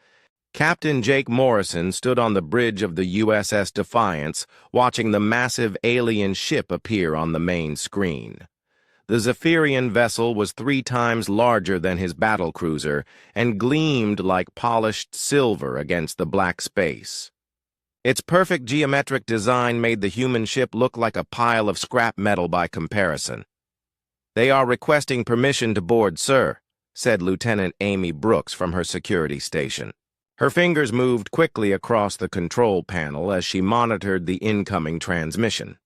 Captain Jake Morrison stood on the bridge of the USS Defiance, watching the massive alien ship appear on the main screen. The Zephyrian vessel was 3 times larger than his battlecruiser and gleamed like polished silver against the black space. Its perfect geometric design made the human ship look like a pile of scrap metal by comparison. They are requesting permission to board, sir, said Lieutenant Amy Brooks from her security station. Her fingers moved quickly across the control panel as she monitored the incoming transmission.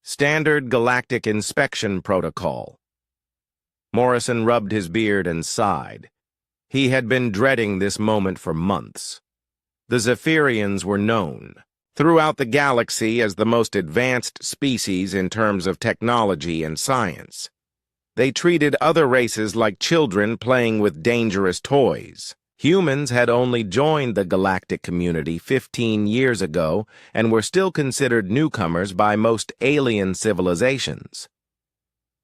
Standard Galactic Inspection Protocol. Morrison rubbed his beard and sighed. He had been dreading this moment for months. The Zephyrians were known throughout the galaxy as the most advanced species in terms of technology and science. They treated other races like children playing with dangerous toys. Humans had only joined the galactic community 15 years ago and were still considered newcomers by most alien civilizations.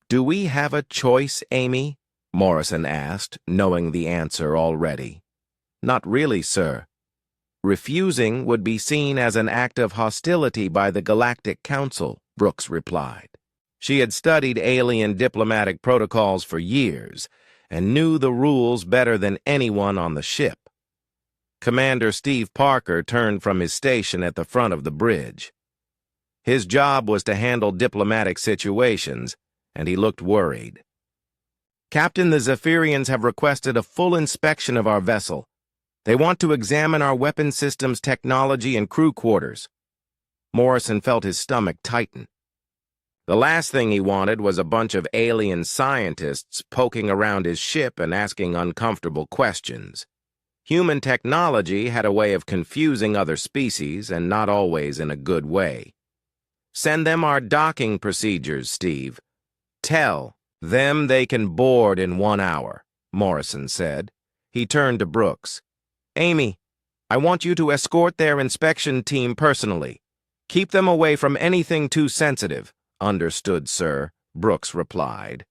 "Do we have a choice, Amy?" Morrison asked, knowing the answer already. "Not really, sir. Refusing would be seen as an act of hostility by the Galactic Council," Brooks replied. She had studied alien diplomatic protocols for years and knew the rules better than anyone on the ship. Commander Steve Parker turned from his station at the front of the bridge. His job was to handle diplomatic situations, and he looked worried. "Captain, the Zephyrians have requested a full inspection of our vessel. They want to examine our weapon systems, technology, and crew quarters." Morrison felt his stomach tighten. The last thing he wanted was a bunch of alien scientists poking around his ship and asking uncomfortable questions. Human technology had a way of confusing other species, and not always in a good way. "Send them our docking procedures, Steve. Tell them they can board in 1 hour," Morrison said. He turned to Brooks. "Amy, I want you to escort their inspection team personally. Keep them away from anything too sensitive." "Understood, sir," Brooks replied.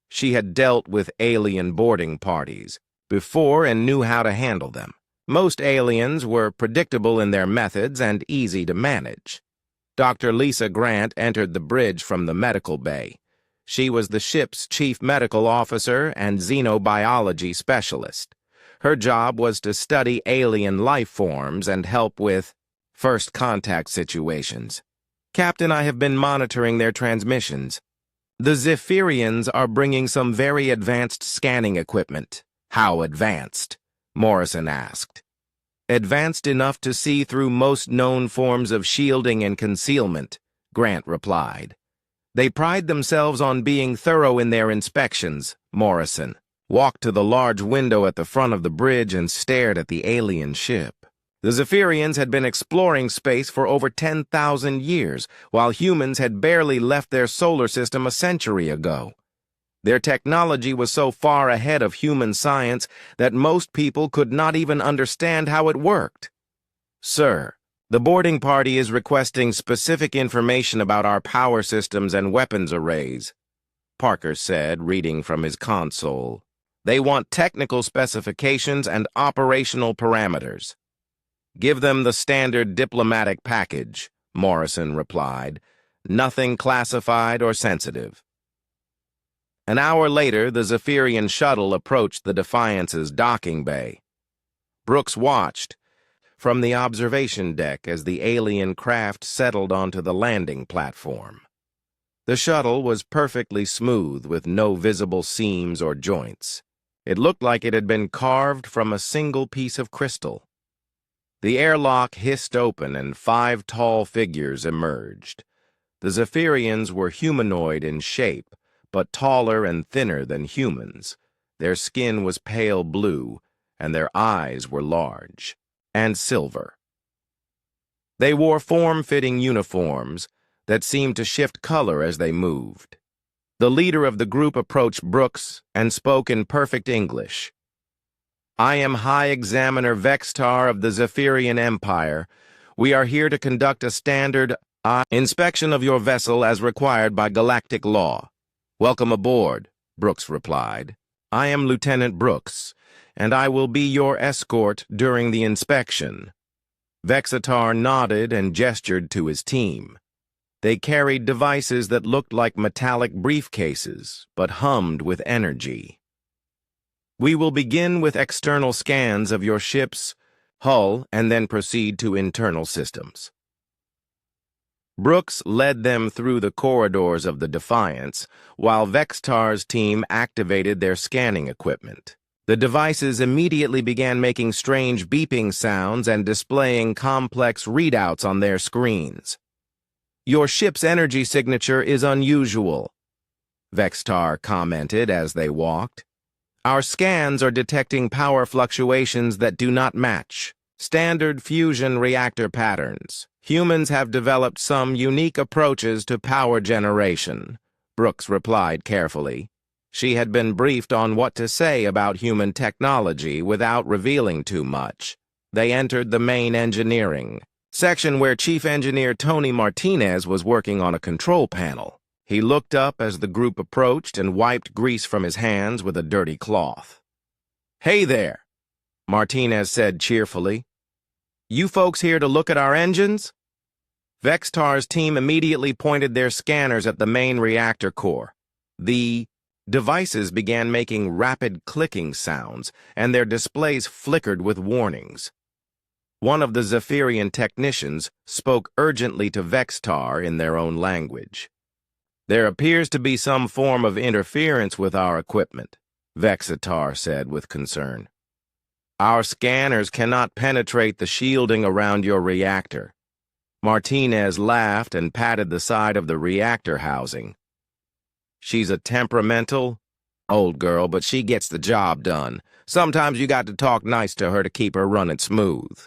She had dealt with alien boarding parties before and knew how to handle them. Most aliens were predictable in their methods and easy to manage. Dr. Lisa Grant entered the bridge from the medical bay. She was the ship's chief medical officer and xenobiology specialist. Her job was to study alien life forms and help with first contact situations. "Captain, I have been monitoring their transmissions. The Zephyrians are bringing some very advanced scanning equipment." "How advanced?" Morrison asked. "Advanced enough to see through most known forms of shielding and concealment," Grant replied. "They pride themselves on being thorough in their inspections." Morrison walked to the large window at the front of the bridge and stared at the alien ship. The Zephyrians had been exploring space for over 10,000 years, while humans had barely left their solar system a century ago. Their technology was so far ahead of human science that most people could not even understand how it worked. "Sir, the boarding party is requesting specific information about our power systems and weapons arrays," Parker said, reading from his console. "They want technical specifications and operational parameters." "Give them the standard diplomatic package," Morrison replied. "Nothing classified or sensitive." An hour later, the Zephyrian shuttle approached the Defiance's docking bay. Brooks watched from the observation deck as the alien craft settled onto the landing platform. The shuttle was perfectly smooth with no visible seams or joints. It looked like it had been carved from a single piece of crystal. The airlock hissed open and 5 tall figures emerged. The Zephyrians were humanoid in shape, but taller and thinner than humans. Their skin was pale blue, and their eyes were large and silver. They wore form-fitting uniforms that seemed to shift color as they moved. The leader of the group approached Brooks and spoke in perfect English. "I am High Examiner Vextar of the Zephyrian Empire. We are here to conduct a standard inspection of your vessel as required by galactic law." "Welcome aboard," Brooks replied. "I am Lieutenant Brooks, and I will be your escort during the inspection." Vexatar nodded and gestured to his team. They carried devices that looked like metallic briefcases, but hummed with energy. "We will begin with external scans of your ship's hull and then proceed to internal systems." Brooks led them through the corridors of the Defiance, while Vextar's team activated their scanning equipment. The devices immediately began making strange beeping sounds and displaying complex readouts on their screens. "Your ship's energy signature is unusual," Vextar commented as they walked. "Our scans are detecting power fluctuations that do not match standard fusion reactor patterns. Humans have developed some unique approaches to power generation," Brooks replied carefully. She had been briefed on what to say about human technology without revealing too much. They entered the main engineering section where Chief Engineer Tony Martinez was working on a control panel. He looked up as the group approached and wiped grease from his hands with a dirty cloth. "Hey there," Martinez said cheerfully. "You folks here to look at our engines?" Vextar's team immediately pointed their scanners at the main reactor core. The devices began making rapid clicking sounds, and their displays flickered with warnings. One of the Zephyrian technicians spoke urgently to Vextar in their own language. "There appears to be some form of interference with our equipment," Vextar said with concern. "Our scanners cannot penetrate the shielding around your reactor." Martinez laughed and patted the side of the reactor housing. "She's a temperamental old girl, but she gets the job done. Sometimes you got to talk nice to her to keep her running smooth."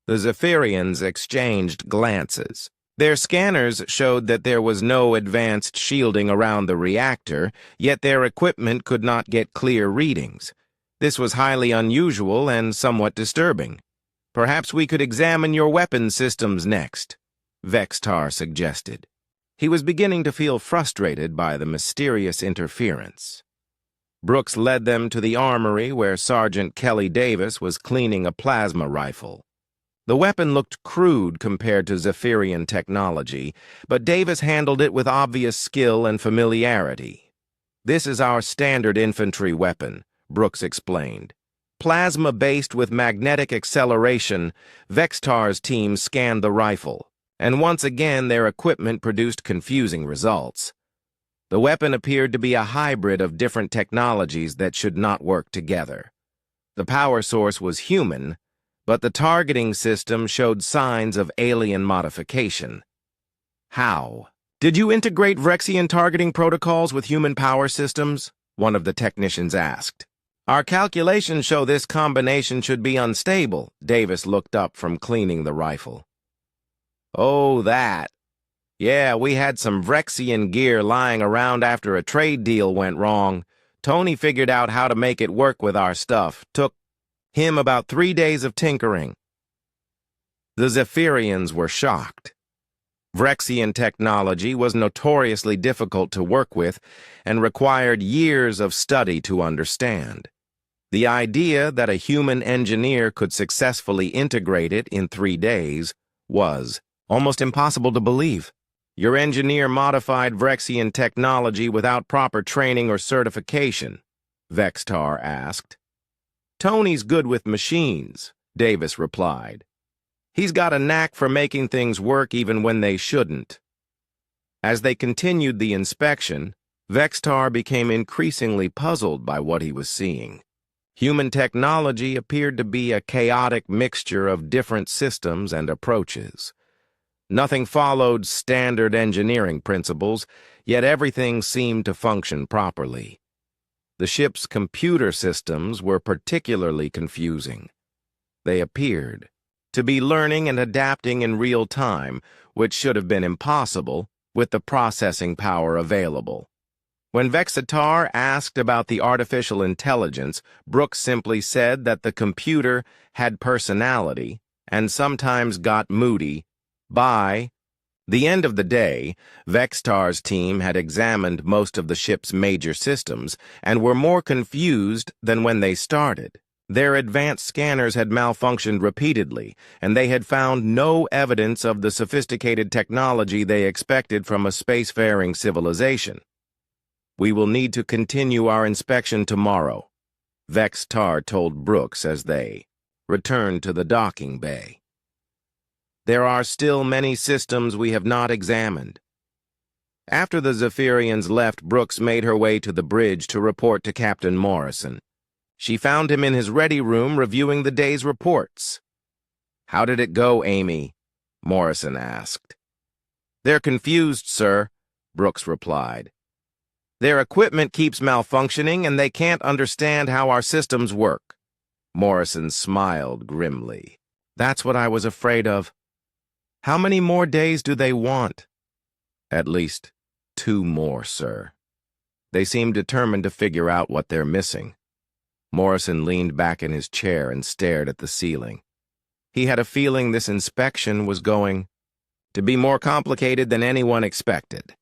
The Zephyrians exchanged glances. Their scanners showed that there was no advanced shielding around the reactor, yet their equipment could not get clear readings. This was highly unusual and somewhat disturbing. "Perhaps we could examine your weapon systems next," Vextar suggested. He was beginning to feel frustrated by the mysterious interference. Brooks led them to the armory where Sergeant Kelly Davis was cleaning a plasma rifle. The weapon looked crude compared to Zephyrian technology, but Davis handled it with obvious skill and familiarity. "This is our standard infantry weapon," Brooks explained. Plasma-based with magnetic acceleration, Vextar's team scanned the rifle, and once again their equipment produced confusing results. The weapon appeared to be a hybrid of different technologies that should not work together. The power source was human, but the targeting system showed signs of alien modification. "How? Did you integrate Vrexian targeting protocols with human power systems?" one of the technicians asked. "Our calculations show this combination should be unstable." Davis looked up from cleaning the rifle. "Oh, that. Yeah, we had some Vrexian gear lying around after a trade deal went wrong. Tony figured out how to make it work with our stuff. Took him about 3 days of tinkering." The Zephyrians were shocked. Vrexian technology was notoriously difficult to work with and required years of study to understand. The idea that a human engineer could successfully integrate it in 3 days was almost impossible to believe. "Your engineer modified Vrexian technology without proper training or certification?" Vextar asked. "Tony's good with machines," Davis replied. "He's got a knack for making things work even when they shouldn't." As they continued the inspection, Vextar became increasingly puzzled by what he was seeing. Human technology appeared to be a chaotic mixture of different systems and approaches. Nothing followed standard engineering principles, yet everything seemed to function properly. The ship's computer systems were particularly confusing. They appeared to be learning and adapting in real time, which should have been impossible with the processing power available. When Vextar asked about the artificial intelligence, Brooks simply said that the computer had personality and sometimes got moody. By the end of the day, Vextar's team had examined most of the ship's major systems and were more confused than when they started. Their advanced scanners had malfunctioned repeatedly, and they had found no evidence of the sophisticated technology they expected from a spacefaring civilization. "We will need to continue our inspection tomorrow," Vextar told Brooks as they returned to the docking bay. "There are still many systems we have not examined." After the Zephyrians left, Brooks made her way to the bridge to report to Captain Morrison. She found him in his ready room reviewing the day's reports. "How did it go, Amy?" Morrison asked. "They're confused, sir," Brooks replied. "Their equipment keeps malfunctioning and they can't understand how our systems work." Morrison smiled grimly. "That's what I was afraid of. How many more days do they want?" "At least 2 more, sir." They seem determined to figure out what they're missing. Morrison leaned back in his chair and stared at the ceiling. He had a feeling this inspection was going to be more complicated than anyone expected.